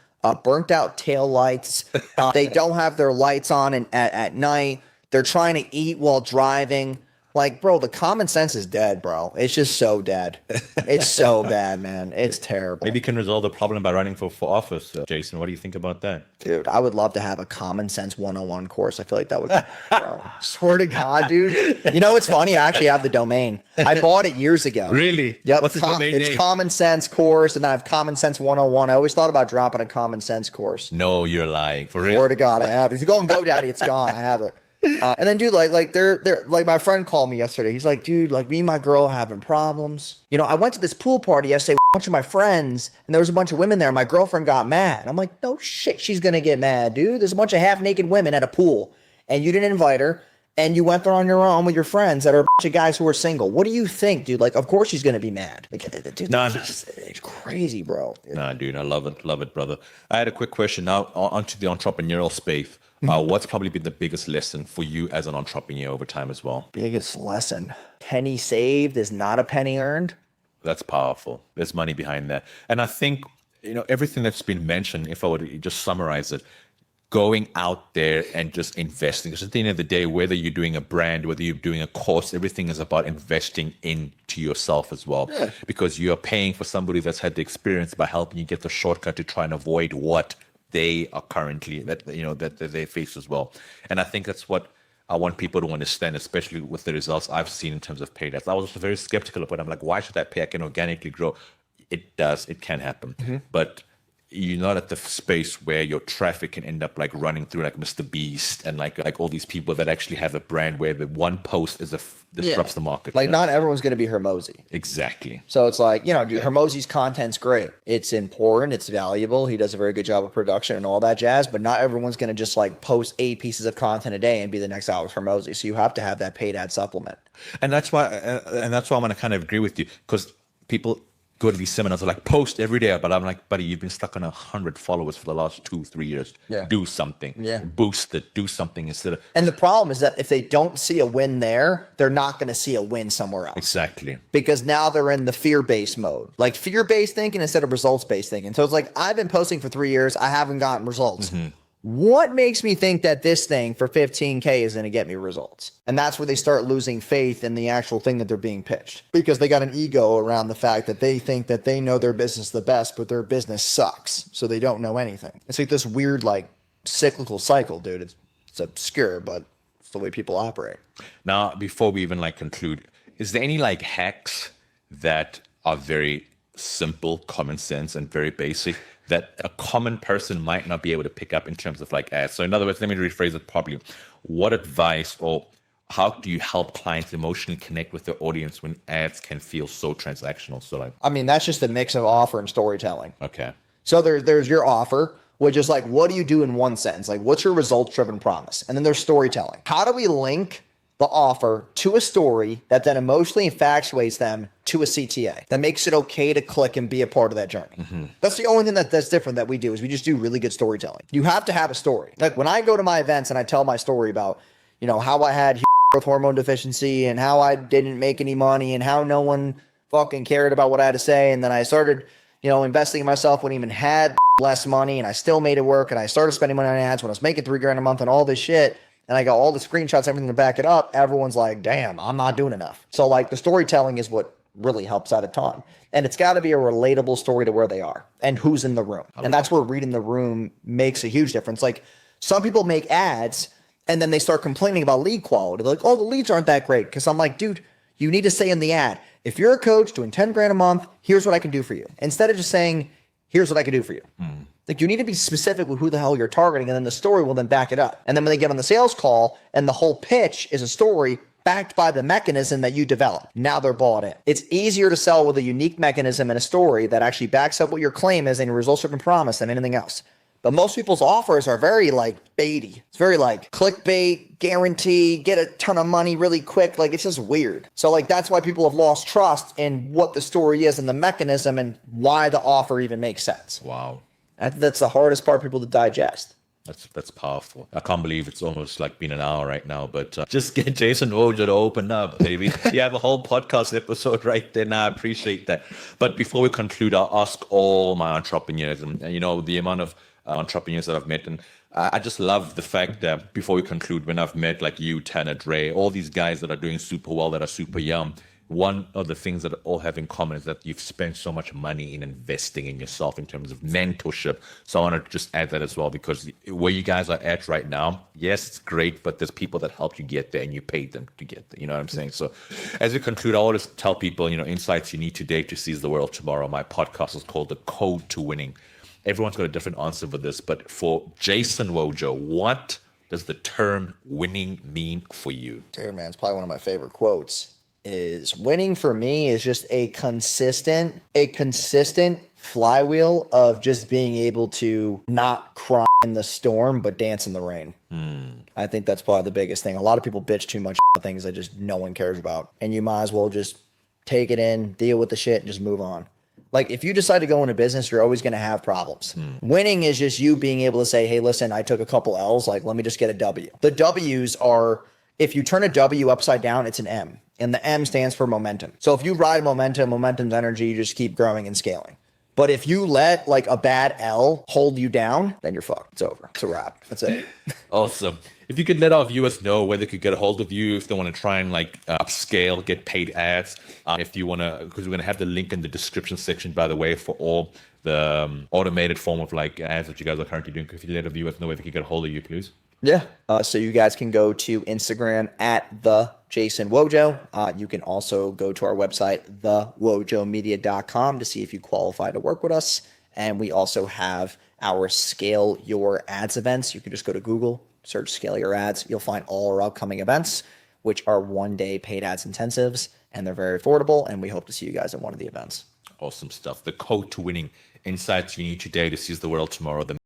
burnt out tail lights. They don't have their lights on at night. They're trying to eat while driving. Like, bro, the common sense is dead, bro. It's just so dead. It's so bad, man. It's terrible. Maybe you can resolve the problem by running for office, Jason. What do you think about that? Dude, I would love to have a common sense 101 course. I feel like that would, bro, swear to God, dude. You know what's funny? I actually have the domain. I bought it years ago. Really? Yep. What's the domain It's name? common sense course, and I have common sense 101. I always thought about dropping a common sense course. No, you're lying. For real? Swear to God, I have it. If you go on GoDaddy, it's gone. I have it. And then, dude, like they're like my friend called me yesterday. He's like, dude, like me and my girl having problems. You know, I went to this pool party yesterday with a bunch of my friends, and there was a bunch of women there. My girlfriend got mad. I'm like, no shit, she's gonna get mad, dude. There's a bunch of half-naked women at a pool, and you didn't invite her, and you went there on your own with your friends that are a bunch of guys who are single. What do you think, dude? Like, of course she's gonna be mad. Like, dude, No, it's crazy, bro. Nah, dude, I love it, brother. I had a quick question now onto the entrepreneurial space. What's probably been the biggest lesson for you as an entrepreneur over time as well? Biggest lesson: penny saved is not a penny earned. That's powerful. There's money behind that. And I think, you know, everything that's been mentioned, if I were to just summarize it, going out there and just investing. Because at the end of the day, whether you're doing a brand, whether you're doing a course, everything is about investing into yourself as well. Yeah. Because you're paying for somebody that's had the experience by helping you get the shortcut to try and avoid what they are currently, that they face as well. And I think that's what I want people to understand, especially with the results I've seen in terms of paid ads. I was also very skeptical about it. I'm like, why should that pay? I can organically grow. It does. It can happen. But you're not at the space where your traffic can end up like running through like Mr. Beast and like all these people that actually have a brand where the one post is disrupts the market. Like, not everyone's going to be Hermosi. Exactly. So it's like, you know, dude, Hermosi's content's great. It's important. It's valuable. He does a very good job of production and all that jazz, but not everyone's going to just like post 8 pieces of content a day and be the next Alex Hermosi. So you have to have that paid ad supplement. And that's why I'm going to kind of agree with you, because people go to these seminars are like, post every day, but I'm like, buddy, you've been stuck on 100 followers for the last 2-3 years. Yeah. Do something. Yeah. Boost it. Do something instead of. And the problem is that if they don't see a win there, they're not going to see a win somewhere else. Exactly. Because now they're in the fear-based mode, like fear-based thinking instead of results-based thinking. So it's like, I've been posting for 3 years. I haven't gotten results. What makes me think that this thing for 15K is going to get me results? And that's where they start losing faith in the actual thing that they're being pitched, because they got an ego around the fact that they think that they know their business the best, but their business sucks. So they don't know anything. It's like this weird, like cyclical cycle, dude. It's obscure, but It's the way people operate. Now, before we even like conclude, is there any like hacks that are very simple, common sense, and very basic that a common person might not be able to pick up in terms of like ads? So in other words, let me rephrase it properly. What advice or how do you help clients emotionally connect with their audience when ads can feel so transactional? So like, I mean, that's just a mix of offer and storytelling. okay. So there's your offer, which is like, what do you do in one sentence? Like, what's your results-driven promise? And then there's storytelling. How do we link the offer to a story that then emotionally infatuates them to a CTA that makes it okay to click and be a part of that journey? That's the only thing that's different that we do is we just do really good storytelling. You have to have a story. Like when I go to my events and I tell my story about, how I had growth hormone deficiency and how I didn't make any money and how no one fucking cared about what I had to say. And then I started, investing in myself when I even had less money and I still made it work. And I started spending money on ads when I was making $3,000 a month and all this shit. And I got all the screenshots, everything to back it up. Everyone's like, damn, I'm not doing enough. So like the storytelling is what really helps out a ton. And it's got to be a relatable story to where they are and who's in the room. And that's where reading the room makes a huge difference. Like some people make ads and then they start complaining about lead quality. They're like, oh, the leads aren't that great. Because I'm like, dude, you need to say in the ad, if you're a coach doing $10,000 a month, here's what I can do for you. Instead of just saying, here's what I can do for you. Like you need to be specific with who the hell you're targeting, and then the story will then back it up. And then when they get on the sales call and the whole pitch is a story backed by the mechanism that you develop, now they're bought in. It's easier to sell with a unique mechanism and a story that actually backs up what your claim is and your results-driven promise than anything else. But most people's offers are very like baity. It's very like clickbait, guarantee, get a ton of money really quick. Like it's just weird. So like that's why people have lost trust in what the story is and the mechanism and why the offer even makes sense. Wow. That's the hardest part for people to digest. That's powerful. I can't believe it's almost like been an hour right now, but just get Jason Wojo to open up, baby. You have a whole podcast episode right there now. I appreciate that. But before we conclude, I'll ask all my entrepreneurs, and the amount of entrepreneurs that I've met, and I just love the fact that before we conclude, when I've met like you, Tanner, Dre, all these guys that are doing super well, that are super young, one of the things that all have in common is that you've spent so much money in investing in yourself in terms of mentorship. So I want to just add that as well, because where you guys are at right now, yes, it's great, but there's people that help you get there and you paid them to get there. You know what I'm saying? So as we conclude, I always tell people, insights you need today to seize the world tomorrow. My podcast is called The Code to Winning. Everyone's got a different answer for this, but for Jason Wojo, what does the term winning mean for you? Dude, man, it's probably one of my favorite quotes. Is winning for me is just a consistent flywheel of just being able to not cry in the storm, but dance in the rain. I think that's probably the biggest thing. A lot of people bitch too much about things that just no one cares about. And you might as well just take it in, deal with the shit, and just move on. Like if you decide to go into business, you're always going to have problems. Winning is just you being able to say, hey, listen, I took a couple L's. Like, let me just get a W. The W's are, if you turn a W upside down, it's an M. And the M stands for momentum. So if you ride momentum's energy, you just keep growing and scaling. But if you let like a bad L hold you down, then you're fucked. It's over. It's a wrap. That's it. Awesome. If you could let our viewers know where they could get a hold of you, if they want to try and like upscale, get paid ads, if you want to, because we're going to have the link in the description section, by the way, for all the automated form of like ads that you guys are currently doing. If you let our viewers know where they can get a hold of you, please. Yeah. So you guys can go to Instagram at the Jason Wojo. You can also go to our website, thewojomedia.com, to see if you qualify to work with us. And we also have our Scale Your Ads events. You can just go to Google, search Scale Your Ads. You'll find all our upcoming events, which are one-day paid ads intensives, and they're very affordable. And we hope to see you guys at one of the events. Awesome stuff. The code to winning, insights you need today to seize the world tomorrow. The